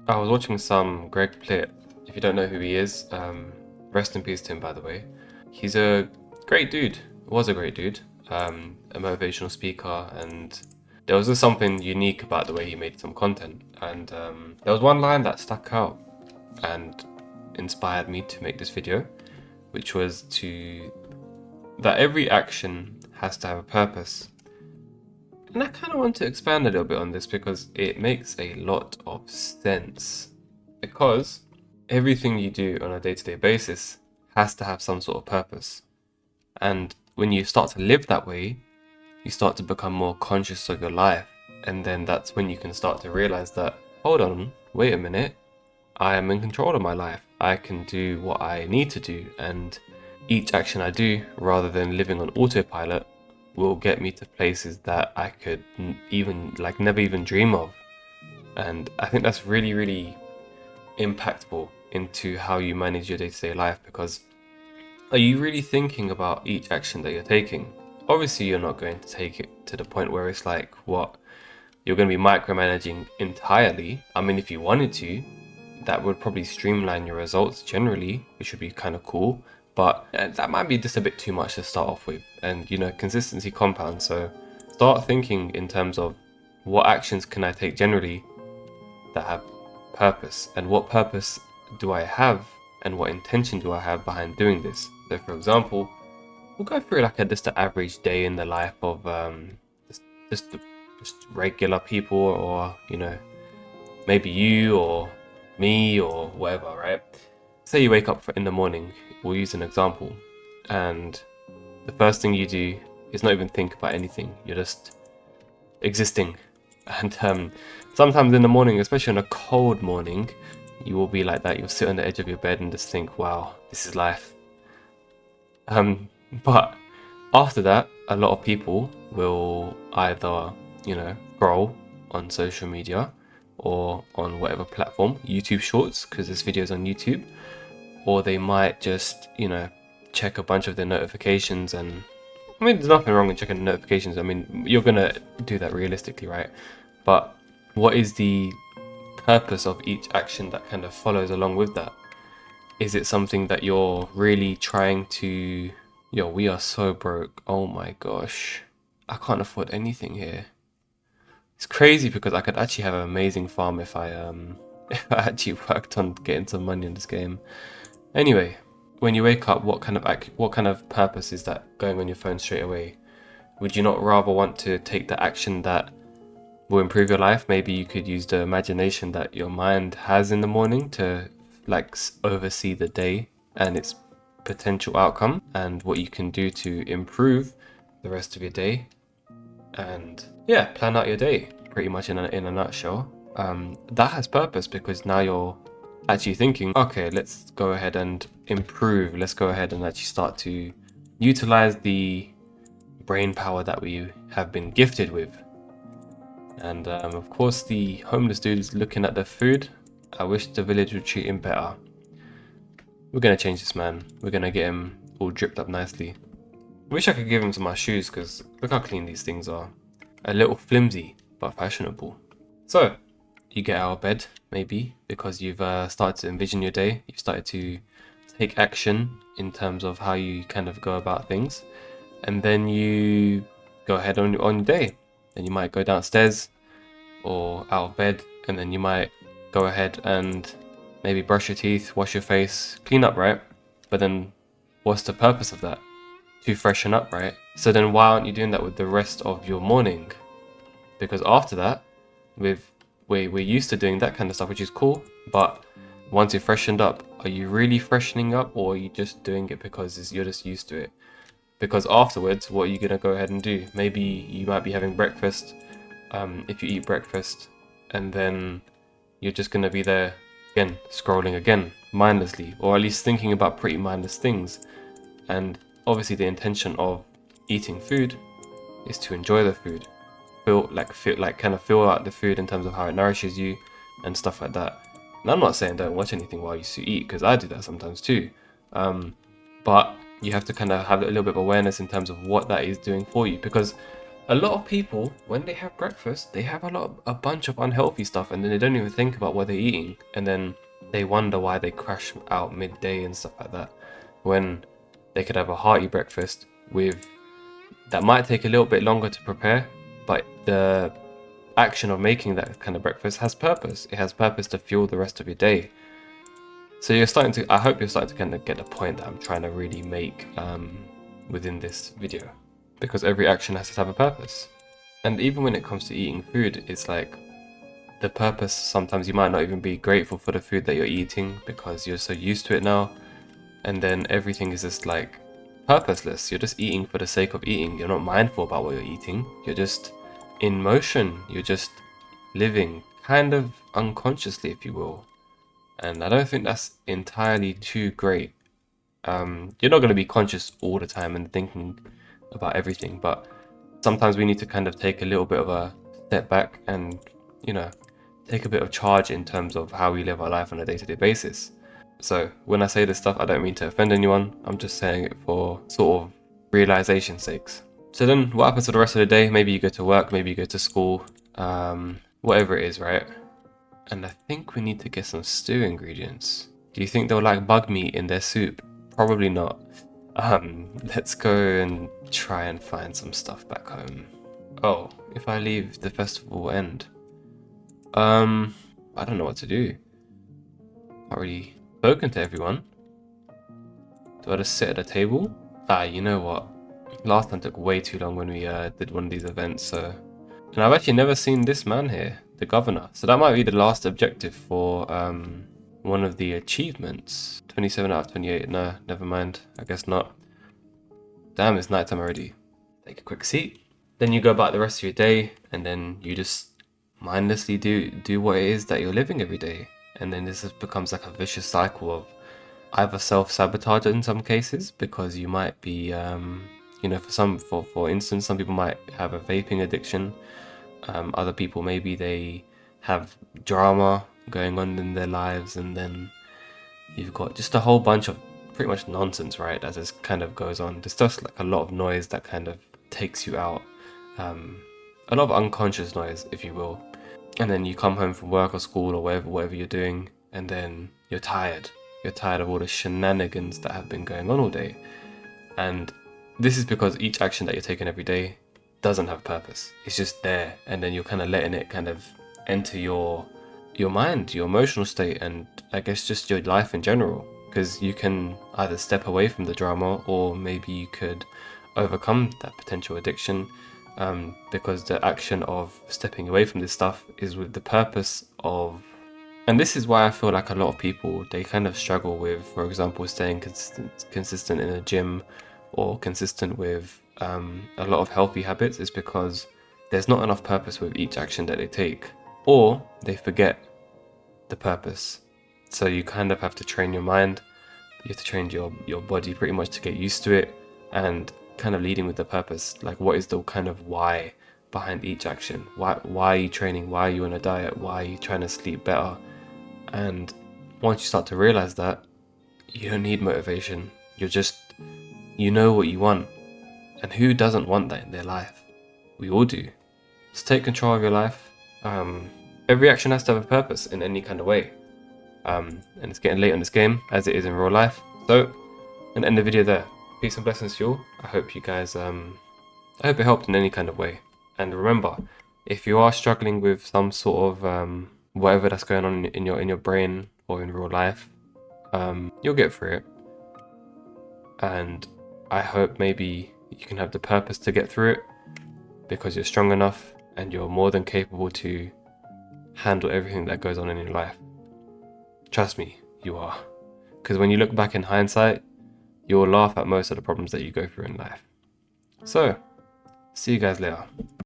I was watching some Greg Plitt. If you don't know who he is, rest in peace to him, by the way. He's a great dude. Was a great dude. A motivational speaker, and there was just something unique about the way he made some content. And there was one line that stuck out and inspired me to make this video, which was that every action has to have a purpose. And I kind of want to expand a little bit on this because it makes a lot of sense. Because everything you do on a day-to-day basis has to have some sort of purpose. And when you start to live that way, you start to become more conscious of your life. And then that's when you can start to realize that, hold on, wait a minute, I am in control of my life. I can do what I need to do. And each action I do, rather than living on autopilot, will get me to places that I could never even dream of. And I think that's really, really impactful into how you manage your day-to-day life, because are you really thinking about each action that you're taking? Obviously, you're not going to take it to the point where it's like, what, you're going to be micromanaging entirely. I mean, if you wanted to, that would probably streamline your results generally, which would be kind of cool. But that might be just a bit too much to start off with. And, consistency compounds. So start thinking in terms of what actions can I take generally that have purpose, and what purpose do I have, and what intention do I have behind doing this. So for example, we'll go through just an average day in the life of just regular people, or maybe you or me or whatever, right? Say you wake up in the morning, we'll use an example, and the first thing you do is not even think about anything. You're just existing. And sometimes in the morning, especially on a cold morning, you will be like that. You'll sit on the edge of your bed and just think, wow, this is life. But after that, a lot of people will either, scroll on social media or on whatever platform, YouTube Shorts, because there's videos on YouTube, or they might just, check a bunch of their notifications. And I mean, there's nothing wrong with checking the notifications. I mean, you're gonna do that realistically, right? But what is the purpose of each action that kind of follows along with that? Is it something that you're really trying to... we are so broke. Oh my gosh. I can't afford anything here. It's crazy because I could actually have an amazing farm if I if I actually worked on getting some money in this game. Anyway, when you wake up, what kind of purpose is that going on your phone straight away? Would you not rather want to take the action that will improve your life? Maybe you could use the imagination that your mind has in the morning to oversee the day and its potential outcome, and what you can do to improve the rest of your day. And yeah, plan out your day pretty much in a nutshell. That has purpose because now you're actually thinking, okay, let's go ahead and improve. Let's go ahead and actually start to utilize the brain power that we have been gifted with. And of course, the homeless dude is looking at the food. I wish the village would treat him better. We're gonna change this man. We're gonna get him all dripped up nicely. Wish I could give him some of my shoes, because look how clean these things are. A little flimsy, but fashionable. So, you get out of bed, maybe, because you've started to envision your day. You've started to take action in terms of how you kind of go about things. And then you go ahead on your day. Then you might go downstairs or out of bed, and then you might go ahead and maybe brush your teeth, wash your face, clean up, right? But then what's the purpose of that? To freshen up, right? So then why aren't you doing that with the rest of your morning? Because after that, we're used to doing that kind of stuff, which is cool, but once you're freshened up, are you really freshening up, or are you just doing it because you're just used to it? Because afterwards, what are you gonna go ahead and do? Maybe you might be having breakfast, if you eat breakfast, and then you're just gonna be there again, scrolling again, mindlessly, or at least thinking about pretty mindless things. And obviously the intention of eating food is to enjoy the food. Feel out the food in terms of how it nourishes you and stuff like that. And I'm not saying don't watch anything while you eat, because I do that sometimes too. But you have to kind of have a little bit of awareness in terms of what that is doing for you, because A lot of people, when they have breakfast, they have a bunch of unhealthy stuff, and then they don't even think about what they're eating, and then they wonder why they crash out midday and stuff like that. When they could have a hearty breakfast with that might take a little bit longer to prepare, but the action of making that kind of breakfast has purpose. It has purpose to fuel the rest of your day. So you're starting to, I hope you're starting to kind of get the point that I'm trying to really make within this video, because every action has to have a purpose. And even when it comes to eating food, it's like the purpose, sometimes you might not even be grateful for the food that you're eating because you're so used to it now, and then everything is just like purposeless. You're just eating for the sake of eating. You're not mindful about what you're eating. You're just in motion. You're just living kind of unconsciously, if you will. And I don't think that's entirely too great. You're not going to be conscious all the time and thinking about everything, but sometimes we need to kind of take a little bit of a step back and, take a bit of charge in terms of how we live our life on a day-to-day basis. So when I say this stuff, I don't mean to offend anyone. I'm just saying it for sort of realization sakes. So then what happens for the rest of the day? Maybe you go to work, maybe you go to school, whatever it is, right? And I think we need to get some stew ingredients. Do you think they'll like bug meat in their soup? Probably not. Let's go and try and find some stuff back home. Oh, if I leave the festival end. I don't know what to do. Not really spoken to everyone. Do I just sit at a table? You know what? Last time took way too long when we did one of these events, so... And I've actually never seen this man here, the governor. So that might be the last objective for one of the achievements. 27 out of 28. No, never mind. I guess not. Damn, it's nighttime already. Take a quick seat. Then you go about the rest of your day, and then you just mindlessly do what it is that you're living every day. And then this just becomes like a vicious cycle of either self-sabotage in some cases, because you might be, for instance, some people might have a vaping addiction. Other people, maybe they have drama going on in their lives, and then you've got just a whole bunch of pretty much nonsense, right, that just kind of goes on. There's just like a lot of noise that kind of takes you out. A lot of unconscious noise, if you will. And then you come home from work or school or whatever you're doing, and then you're tired. You're tired of all the shenanigans that have been going on all day. And this is because each action that you're taking every day doesn't have purpose. It's just there, and then you're kind of letting it kind of enter your mind, your emotional state, and I guess just your life in general. Because you can either step away from the drama, or maybe you could overcome that potential addiction, because the action of stepping away from this stuff is with the purpose of... And this is why I feel like a lot of people, they kind of struggle with, for example, staying consistent in a gym, or consistent with a lot of healthy habits, is because there's not enough purpose with each action that they take, or they forget the purpose. So you kind of have to train your mind, you have to train your body pretty much to get used to it, and kind of leading with the purpose. Like, what is the kind of why behind each action? Why are you training? Why are you on a diet? Why are you trying to sleep better? And once you start to realize that, you don't need motivation. You know what you want. And who doesn't want that in their life? We all do. Just take control of your life. Every action has to have a purpose in any kind of way. And it's getting late on this game, as it is in real life. So, I'm gonna end the video there. Peace and blessings to you all. I hope you guys, I hope it helped in any kind of way. And remember, if you are struggling with some sort of whatever that's going on in your brain or in real life, you'll get through it. And I hope maybe you can have the purpose to get through it, because you're strong enough and you're more than capable to handle everything that goes on in your life. Trust me, you are. Because when you look back in hindsight, you'll laugh at most of the problems that you go through in life. So, see you guys later.